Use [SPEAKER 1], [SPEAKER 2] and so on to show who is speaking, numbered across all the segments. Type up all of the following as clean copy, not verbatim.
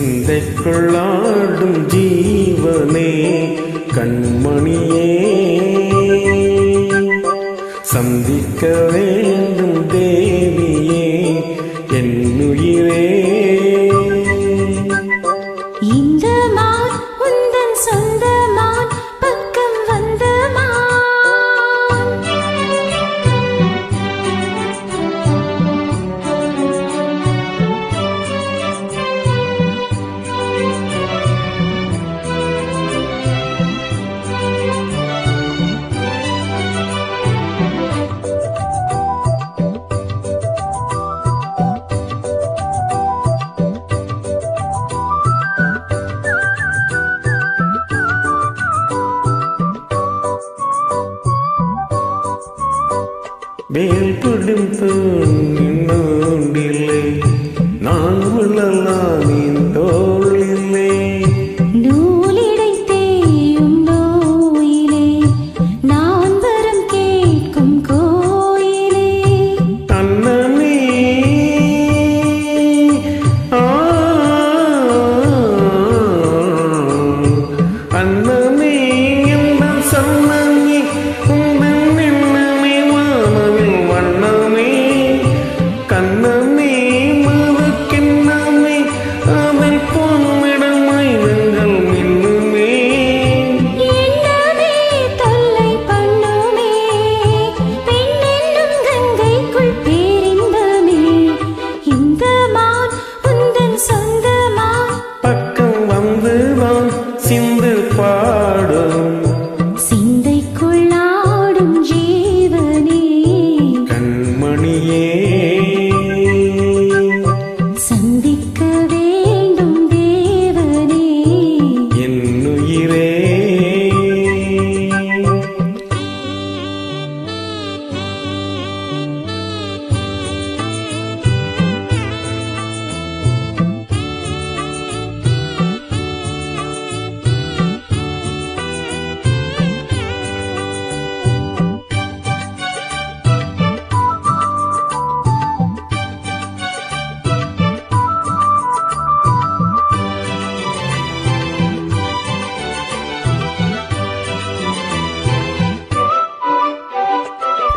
[SPEAKER 1] சிந்தைக்குள்ளாடும் ஜீவனே கண்மணியே சந்திக்க வேண்டும் தேவியே என்னுயிரே.
[SPEAKER 2] இந்த மான் உந்தன் சொந்த மான் பக்கம் வந்த மான்
[SPEAKER 1] வேல் பிடித்து நின்றில்லை நான் விழலாம் என் தோளில்லை
[SPEAKER 2] நூலிடைத்தேயும் நோயிலே நான் வரம் கேட்கும் கோயிலே
[SPEAKER 1] அன்னமே அன்னமே என்ன சொன்னமே உந்தன் எண்ணமே வானவில் வண்ணமே கண்ணமே மதுக்கெண்ணமே அவள் பொன்னிடமாய் நங்கள் மின்னுமே
[SPEAKER 2] எண்ணமே தொல்லை பண்ணுமே பெண்ணென்னும் கங்கைக்குள் பேரின்பமே. இந்த மான் உந்தன் சொந்த மான்
[SPEAKER 1] பக்கம் வந்துதான் சிந்து பாடும்
[SPEAKER 2] சிந்தைக்குள்ளாடும் ஜீவனே
[SPEAKER 1] கண்மணியே
[SPEAKER 2] சந்திக்க வேண்டும் தேவனே
[SPEAKER 1] என்னுயிரே.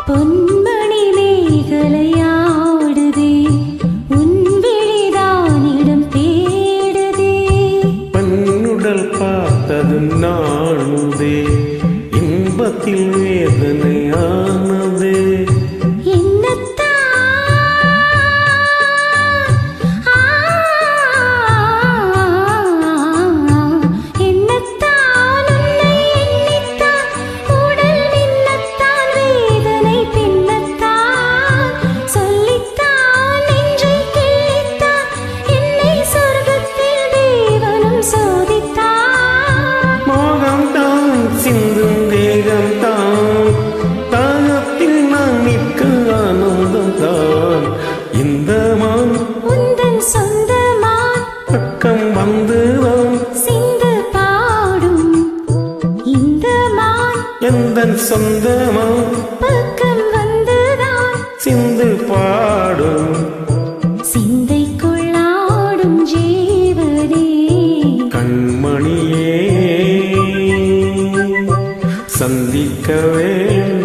[SPEAKER 2] பொன்மணி மேகலையாடுதே உன் விழிதானிடம் தேடுதே
[SPEAKER 1] பன்னுடல் பார்த்தது நாளுதே இன்பத்தில் வேதனையானது சிந்தும் தேகம் தான் தாகத்தில் நான் நிற்க ஆனந்தம் தான். இந்த மான்
[SPEAKER 2] உந்தன் சொந்த மான்
[SPEAKER 1] பக்கம் வந்துதான்
[SPEAKER 2] சிந்து பாடும். இந்த மான்
[SPEAKER 1] எந்தன் சொந்த மான்
[SPEAKER 2] பக்கம் வந்துதான்
[SPEAKER 1] சிந்து பாடும்
[SPEAKER 2] சிந்தைக்குள்ளாடும் ஜீவனே
[SPEAKER 1] கண்மணியே சந்திக்க வேண்டும்